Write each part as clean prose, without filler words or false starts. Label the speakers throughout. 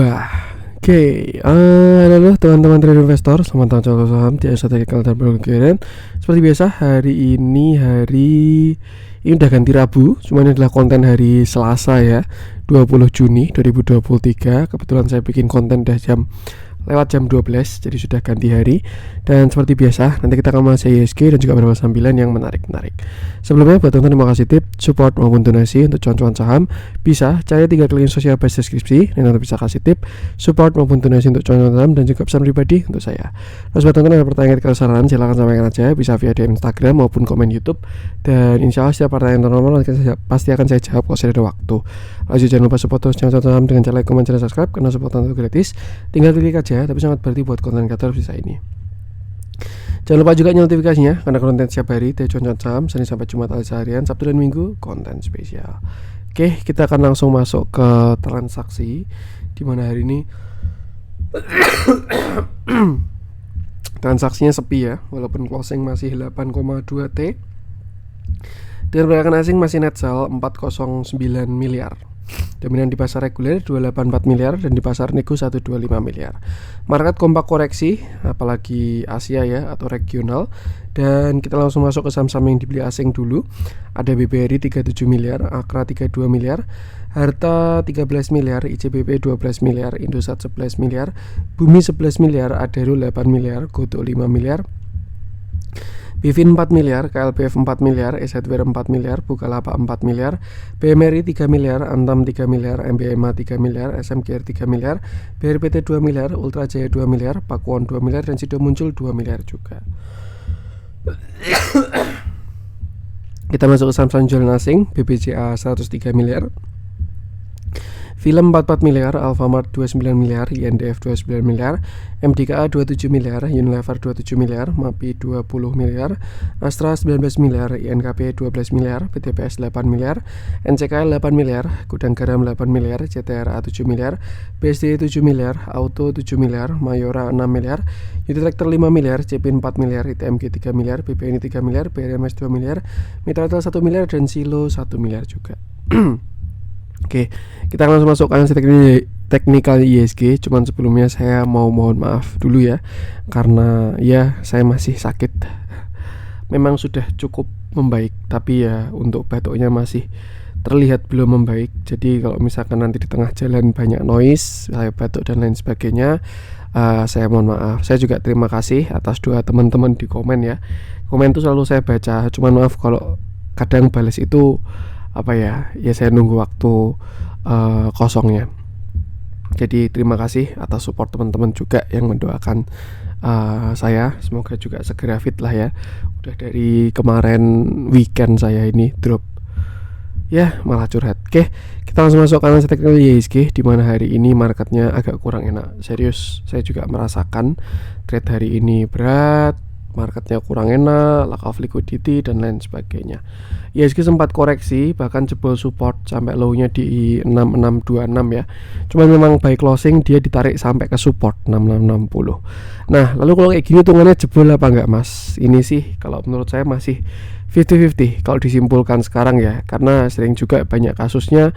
Speaker 1: Halo teman-teman trader investor, selamat datang di saham di Strategical dan Broker. Seperti biasa, hari ini udah ganti Rabu, cuman ini adalah konten hari Selasa ya, 20 Juni 2023. Kebetulan saya bikin konten lewat jam 12, jadi sudah ganti hari. Dan seperti biasa, nanti kita akan bahas ISG dan juga beberapa sambilan yang menarik. Sebelumnya, buat teman-teman yang mau kasih tip, support maupun donasi untuk cuan-cuan saham, bisa cari 3 klik sosial base deskripsi, dan nanti bisa kasih tip, support maupun donasi untuk cuan-cuan saham, dan juga pesan pribadi untuk saya. Terus buat teman-teman yang ada pertanyaan atau saran, silahkan sampaikan aja, bisa via DM Instagram maupun komen YouTube. Dan insya Allah setiap pertanyaan normal pasti akan saya jawab kalau saya ada waktu. Lanjut, jangan lupa support terus cuan-cuan saham dengan cara like, komen, dan subscribe, karena support itu gratis. Tinggal klik aja, tapi sangat berarti buat konten kreator bisa ini. Jangan lupa juga nyalakan notifikasinya, karena konten setiap hari dari cuan-cuan saham, Senin sampai Jumat alias harian, Sabtu dan Minggu konten spesial. Oke, kita akan langsung masuk ke transaksi, di mana hari ini transaksinya sepi ya, walaupun closing masih 8,2 T. Dengan pergerakan asing masih net sell 409 miliar. Dominan di pasar reguler 284 miliar dan di pasar nego 125 miliar. Market kompak koreksi, apalagi Asia ya atau regional. Dan kita langsung masuk ke saham-saham yang dibeli asing dulu. Ada BBRI 37 miliar, Akra 32 miliar, Harta 13 miliar, ICBP 12 miliar, Indosat 11 miliar, Bumi 11 miliar, Adaro 8 miliar, Gotoh 5 miliar, Bivin 4 miliar, KLPF 4 miliar, SHWR 4 miliar, Bukalapak 4 miliar, PMRI 3 miliar, Antam 3 miliar, MBMA 3 miliar, SMGR 3 miliar, BRPT 2 miliar, Ultra Jaya 2 miliar, Pakuwon 2 miliar, dan Sido Muncul 2 miliar juga. Kita masuk ke saham jualan asing, BBCA 103 miliar, Film 44 miliar, Alfamart 29 miliar, INDF 29 miliar, MDKA 27 miliar, Unilever 27 miliar, MAPI 20 miliar, Astra 19 miliar, INKP 12 miliar, PTPS 8 miliar, NCKL 8 miliar, Gudang Garam 8 miliar, CTRA 7 miliar, BSD 7 miliar, Auto 7 miliar, Mayora 6 miliar, Unitractor 5 miliar, CPIN 4 miliar, ITMG 3 miliar, BPNI 3 miliar, BRMS 2 miliar, Mitratel 1 miliar, dan Silo 1 miliar juga. Oke, kita langsung masuk ke analisa teknikal ISG. Cuman sebelumnya saya mau mohon maaf dulu ya, karena ya saya masih sakit. Memang sudah cukup membaik, tapi ya untuk batuknya masih terlihat belum membaik. Jadi kalau misalkan nanti di tengah jalan banyak noise, saya batuk dan lain sebagainya, saya mohon maaf. Saya juga terima kasih atas doa teman-teman di komen ya. Komen itu selalu saya baca. Cuman maaf kalau kadang balas itu ya saya nunggu waktu kosongnya. Jadi terima kasih atas support teman-teman juga yang mendoakan saya. Semoga juga segera fit lah ya. Udah dari kemarin weekend saya ini drop ya, malah curhat. Oke, kita langsung masuk ke analisa teknikal ISG, di mana hari ini marketnya agak kurang enak. Serius, saya juga merasakan trade hari ini berat, marketnya kurang enak, lack of liquidity dan lain sebagainya. ISG sempat koreksi, bahkan jebol support sampai low-nya di 6626 ya. Cuman memang by closing dia ditarik sampai ke support 6660. Nah, lalu kalau kayak gini hitungannya jebol apa enggak, Mas? Ini sih kalau menurut saya masih 50-50 kalau disimpulkan sekarang ya, karena sering juga banyak kasusnya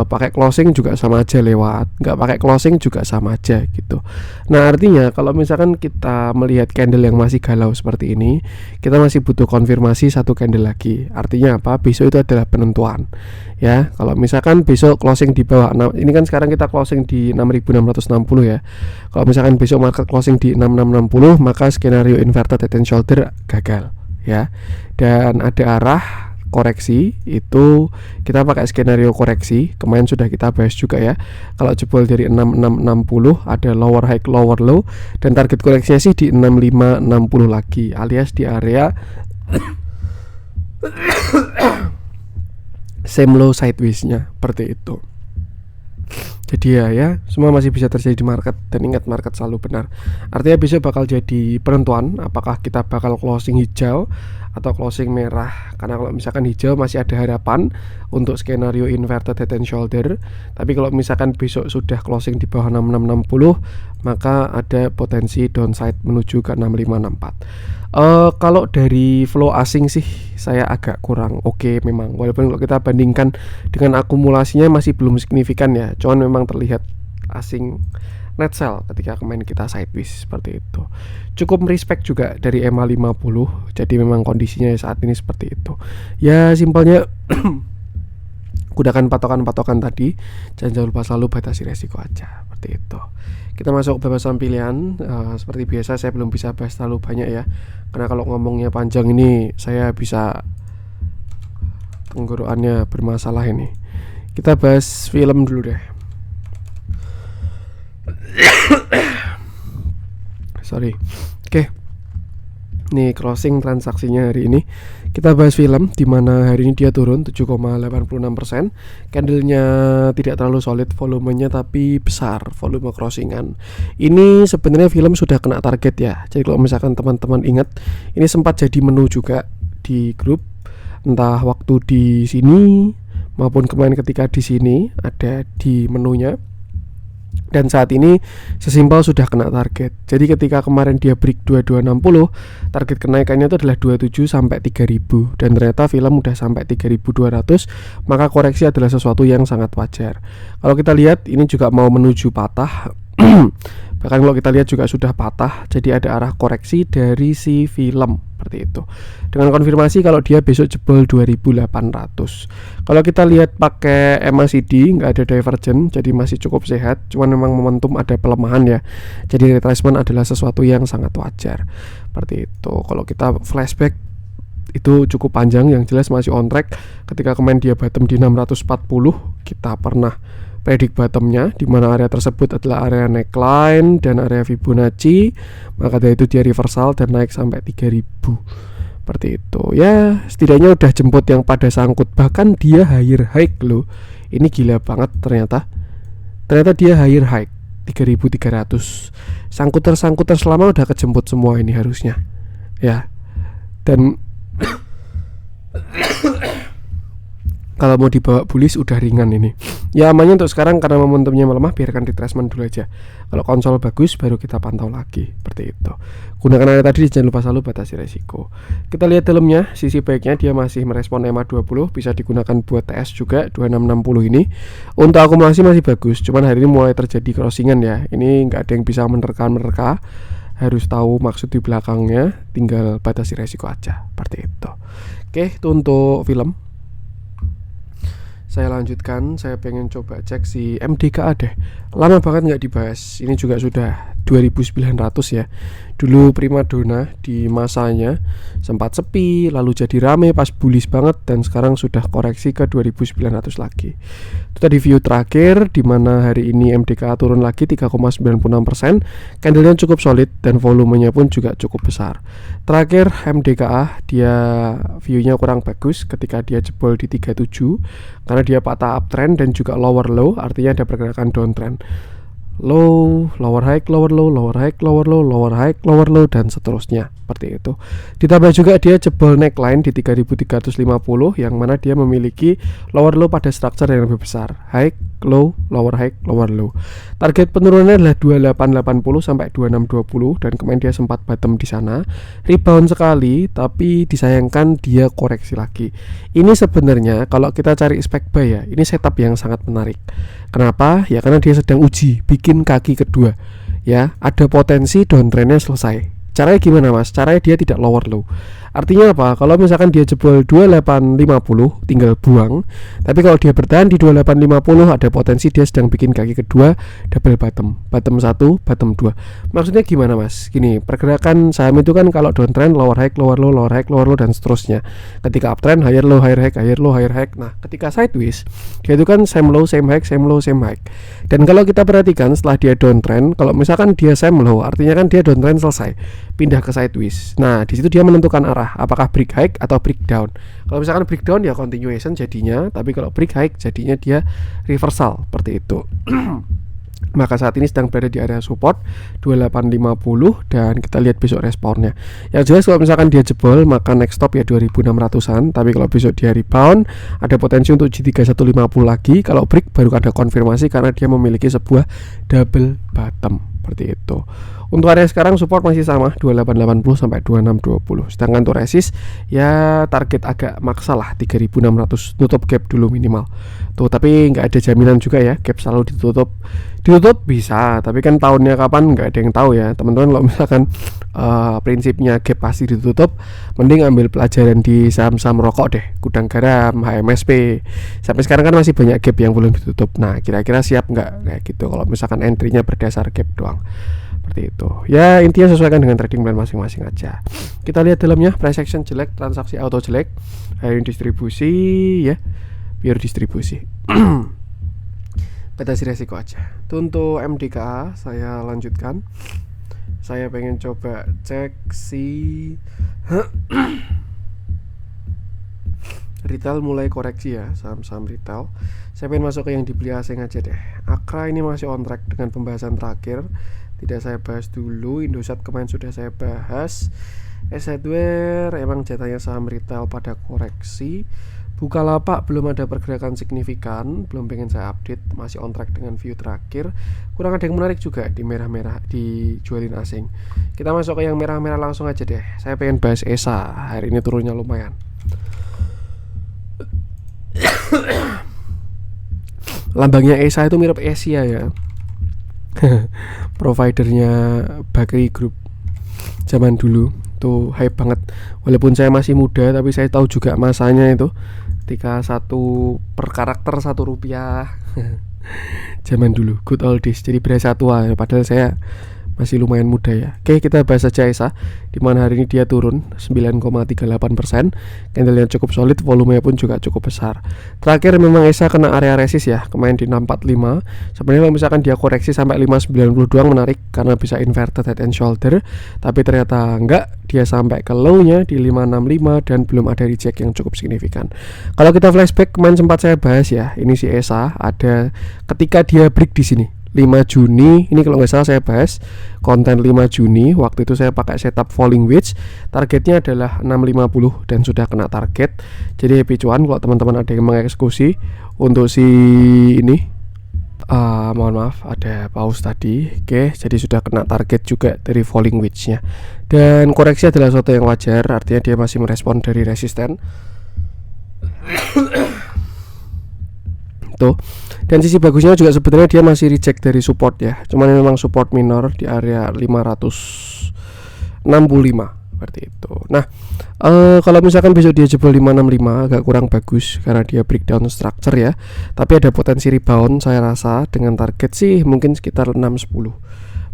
Speaker 1: pakai closing juga sama aja lewat, nggak pakai closing juga sama aja gitu. Nah, artinya kalau misalkan kita melihat candle yang masih galau seperti ini, kita masih butuh konfirmasi satu candle lagi. Artinya apa? Besok itu adalah penentuan ya. Kalau misalkan besok closing di bawah 6, ini kan sekarang kita closing di 6660 ya. Kalau misalkan besok market closing di 6660, maka skenario inverted head and shoulder gagal ya. Dan ada arah koreksi, itu kita pakai skenario koreksi. Kemarin sudah kita bahas juga ya. Kalau jebol dari 6660 ada lower high lower low, dan target koreksinya sih di 6560 lagi, alias di area same low sideways-nya seperti itu. Jadi ya semua masih bisa terjadi di market, dan ingat market selalu benar. Artinya besok bakal jadi penentuan apakah kita bakal closing hijau atau closing merah. Karena kalau misalkan hijau masih ada harapan untuk skenario inverted head and shoulder. Tapi kalau misalkan besok sudah closing di bawah 6660, maka ada potensi downside menuju ke 6564. Kalau dari flow asing sih saya agak kurang oke memang. Walaupun kalau kita bandingkan dengan akumulasinya masih belum signifikan ya. Cuman memang terlihat asing net sell ketika kemarin kita sideways seperti itu. Cukup merespect juga dari EMA 50. Jadi memang kondisinya saat ini seperti itu. Ya simpelnya gunakan patokan-patokan tadi, jangan lupa selalu batasi resiko aja seperti itu. Kita masuk ke beberapa pilihan. Seperti biasa saya belum bisa bahas terlalu banyak ya, karena kalau ngomongnya panjang ini saya bisa tenggorokannya bermasalah ini. Kita bahas film dulu deh. Sorry. Oke. Nih closing transaksinya hari ini. Kita bahas film di mana hari ini dia turun 7,86%. Candlenya tidak terlalu solid volumenya tapi besar volume crossingan. Ini sebenarnya film sudah kena target ya. Jadi kalau misalkan teman-teman ingat, ini sempat jadi menu juga di grup, entah waktu di sini maupun kemarin ketika di sini ada di menunya. Dan saat ini sesimpel sudah kena target. Jadi ketika kemarin dia break 2260, target kenaikannya itu adalah 27 sampai 3000 dan ternyata film udah sampai 3200, maka koreksi adalah sesuatu yang sangat wajar. Kalau kita lihat ini juga mau menuju patah. Bahkan kalau kita lihat juga sudah patah, jadi ada arah koreksi dari si film seperti itu. Dengan konfirmasi kalau dia besok jebol 2800. Kalau kita lihat pakai MACD nggak ada divergen, jadi masih cukup sehat. Cuman memang momentum ada pelemahan ya. Jadi retracement adalah sesuatu yang sangat wajar. Seperti itu. Kalau kita flashback itu cukup panjang, yang jelas masih on track. Ketika kemarin dia bottom di 640, kita pernah predik bottomnya, di mana area tersebut adalah area neckline dan area Fibonacci, maka dari itu dia reversal dan naik sampai 3000 seperti itu ya. Setidaknya udah jemput yang pada sangkut, bahkan dia higher high loh. Ini gila banget ternyata dia higher high 3300. Sangkuter selama udah kejemput semua ini harusnya ya. Dan kalau mau dibawa bullish udah ringan ini. Ya amannya untuk sekarang karena momentumnya melemah, biarkan retracement dulu aja. Kalau konsol bagus baru kita pantau lagi seperti itu. Gunakan area tadi, jangan lupa selalu batasi resiko. Kita lihat dalamnya, sisi baiknya dia masih merespon EMA 20, bisa digunakan buat TS juga 2660 ini. Untuk akumulasi masih bagus, cuman hari ini mulai terjadi crossingan ya. Ini nggak ada yang bisa menerka. Harus tahu maksud di belakangnya, tinggal batasi resiko aja seperti itu. Oke, itu untuk film. Saya lanjutkan, saya pengen coba cek si MDKA deh. Lama banget nggak dibahas. Ini juga sudah 2900 ya. Dulu primadona di masanya, sempat sepi, lalu jadi rame pas bullish banget, dan sekarang sudah koreksi ke 2900 lagi. Itu tadi view terakhir, di mana hari ini MDKA turun lagi 3,96%. Candlenya cukup solid dan volumenya pun juga cukup besar. Terakhir MDKA dia view-nya kurang bagus ketika dia jebol di 37, karena dia patah uptrend dan juga lower low, artinya ada pergerakan downtrend. Low, lower high, lower low, lower high, lower low, lower high, lower low, dan seterusnya seperti itu. Ditambah juga dia jebol neckline di 3350, yang mana dia memiliki lower low pada structure yang lebih besar. High, low, lower high, lower low. Target penurunannya adalah 2880 sampai 2620, dan kemarin dia sempat bottom di sana. Rebound sekali, tapi disayangkan dia koreksi lagi. Ini sebenarnya kalau kita cari spek buy ya, ini setup yang sangat menarik. Kenapa? Ya karena dia sedang uji bikin kaki kedua. Ya, ada potensi downtrendnya selesai. Caranya gimana mas? Caranya dia tidak lower low. Artinya apa? Kalau misalkan dia jebol 2850 tinggal buang. Tapi kalau dia bertahan di 2850 ada potensi dia sedang bikin kaki kedua, double bottom. Bottom 1, bottom 2. Maksudnya gimana mas? Gini, pergerakan saham itu kan kalau downtrend lower high, lower low, lower high, lower low, dan seterusnya. Ketika uptrend higher low, higher high, higher low, higher high. Nah, ketika sideways dia itu kan same low, same high, same low, same high. Dan kalau kita perhatikan setelah dia downtrend, kalau misalkan dia same low, artinya kan dia downtrend selesai, pindah ke sideways. Nah, di situ dia menentukan arah, apakah break high atau break down. Kalau misalkan break down ya continuation jadinya, tapi kalau break high jadinya dia reversal seperti itu. Maka saat ini sedang berada di area support 2850, dan kita lihat besok responnya. Yang jelas kalau misalkan dia jebol maka next stop ya 2600-an, tapi kalau besok dia rebound ada potensi untuk G3150 lagi. Kalau break baru ada konfirmasi karena dia memiliki sebuah double bottom seperti itu. Untuk area sekarang support masih sama 2880 sampai 2620. Sedangkan untuk resist ya target agak maksa lah 3600, tutup gap dulu minimal. Tuh, tapi nggak ada jaminan juga ya, gap selalu ditutup Ditutup bisa, tapi kan tahunnya kapan nggak ada yang tahu ya teman-teman. Kalau misalkan prinsipnya gap pasti ditutup, mending ambil pelajaran di saham-saham rokok deh, Gudang Garam, HMSP. Sampai sekarang kan masih banyak gap yang belum ditutup. Nah, kira-kira siap nggak kayak gitu kalau misalkan entry-nya berdasar gap doang, seperti itu ya. Intinya sesuaikan dengan trading plan masing-masing aja. Kita lihat dalamnya, price action jelek, transaksi auto jelek, hari distribusi ya, pure distribusi. Batasi resiko aja. Itu untuk MDKA. Saya lanjutkan. Saya pengen coba cek si retail mulai koreksi ya, saham-saham retail. Saya pengen masuk ke yang dibeli asing aja deh. Akra ini masih on track dengan pembahasan terakhir, tidak saya bahas dulu. Indosat kemarin sudah saya bahas. S Hardware emang jatahnya saham retail pada koreksi. Bukalapak belum ada pergerakan signifikan, belum pengen saya update, masih on track dengan view terakhir. Kurang ada yang menarik juga di merah-merah, dijualin asing. Kita masuk ke yang merah-merah langsung aja deh. Saya pengen bahas ESA, hari ini turunnya lumayan. Lambangnya ESA itu mirip Asia ya. Providernya Bakri Group zaman dulu tuh hype banget. Walaupun saya masih muda, tapi saya tahu juga masanya itu ketika satu per karakter Rp1 zaman dulu, good old days. Jadi berasa tua ya, padahal saya masih lumayan muda ya. Oke, kita bahas saja ESA, dimana hari ini dia turun 9,38%. Candlenya cukup solid, volumenya pun juga cukup besar. Terakhir memang ESA kena area resist ya, kemarin di 645. Sebenarnya kalau misalkan dia koreksi sampai 590 doang menarik, karena bisa inverted head and shoulder. Tapi ternyata enggak, dia sampai ke low-nya di 565 dan belum ada reject yang cukup signifikan. Kalau kita flashback, kemarin sempat saya bahas ya, ini si ESA ada ketika dia break di sini 5 Juni, ini kalau nggak salah saya bahas konten 5 Juni. Waktu itu saya pakai setup falling wedge, targetnya adalah 650 dan sudah kena target. Jadi happy cuan kalau teman-teman ada yang mengeksekusi untuk si ini. Mohon maaf ada pause tadi. Oke, jadi sudah kena target juga dari falling wedge-nya. Dan koreksi adalah sesuatu yang wajar, artinya dia masih merespon dari resisten. Tuh. Dan sisi bagusnya juga sebetulnya dia masih reject dari support ya. Cuman memang support minor di area 565 seperti itu. Nah, kalau misalkan besok dia jebol 565 agak kurang bagus karena dia breakdown structure ya. Tapi ada potensi rebound saya rasa, dengan target sih mungkin sekitar 610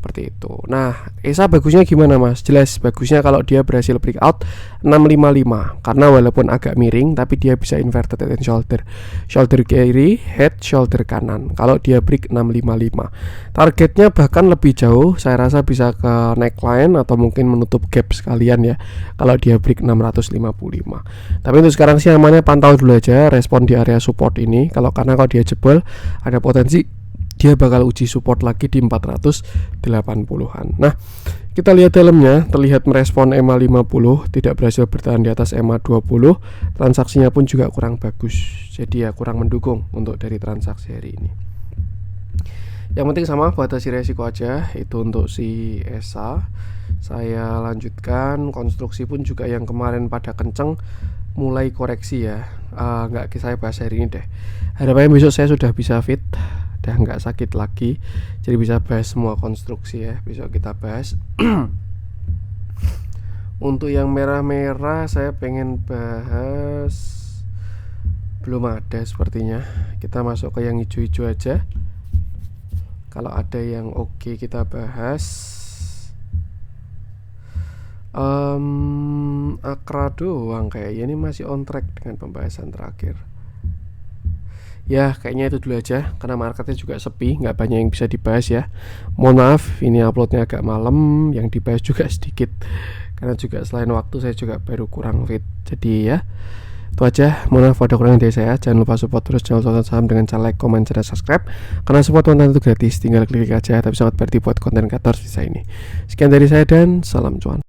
Speaker 1: seperti itu. Nah, ESA bagusnya gimana Mas? Jelas bagusnya kalau dia berhasil breakout 655, karena walaupun agak miring tapi dia bisa inverted head and shoulder. Shoulder kiri, head, shoulder kanan. Kalau dia break 655, targetnya bahkan lebih jauh, saya rasa bisa ke neckline atau mungkin menutup gap sekalian ya kalau dia break 655. Tapi untuk sekarang sih amannya pantau dulu aja respon di area support ini. Karena kalau dia jebol ada potensi dia bakal uji support lagi di 480-an. Nah, kita lihat dalamnya, terlihat merespon EMA 50, tidak berhasil bertahan di atas EMA 20. Transaksinya pun juga kurang bagus, jadi ya kurang mendukung untuk dari transaksi hari ini. Yang penting sama, batasi resiko aja. Itu untuk si ESA. Saya lanjutkan, konstruksi pun juga yang kemarin pada kenceng mulai koreksi ya. Nggak saya bahas hari ini deh. Harapannya besok saya sudah bisa fit, udah nggak sakit lagi, jadi bisa bahas semua konstruksi ya. Besok kita bahas. Untuk yang merah-merah saya pengen bahas, belum ada sepertinya. Kita masuk ke yang hijau-hijau aja. Kalau ada yang oke kita bahas. Akra doang kayaknya, ini masih on track dengan pembahasan terakhir. Ya kayaknya itu dulu aja, karena marketnya juga sepi, nggak banyak yang bisa dibahas ya. Mohon maaf ini uploadnya agak malam, yang dibahas juga sedikit karena juga selain waktu saya juga baru kurang fit. Jadi ya itu aja, mohon maaf ada kurang dari saya. Jangan lupa support terus channel Sultan Saham dengan cara like, comment, dan subscribe, karena support konten itu gratis, tinggal klik aja, tapi sangat berarti buat konten kreator bisa ini. Sekian dari saya dan salam cuan.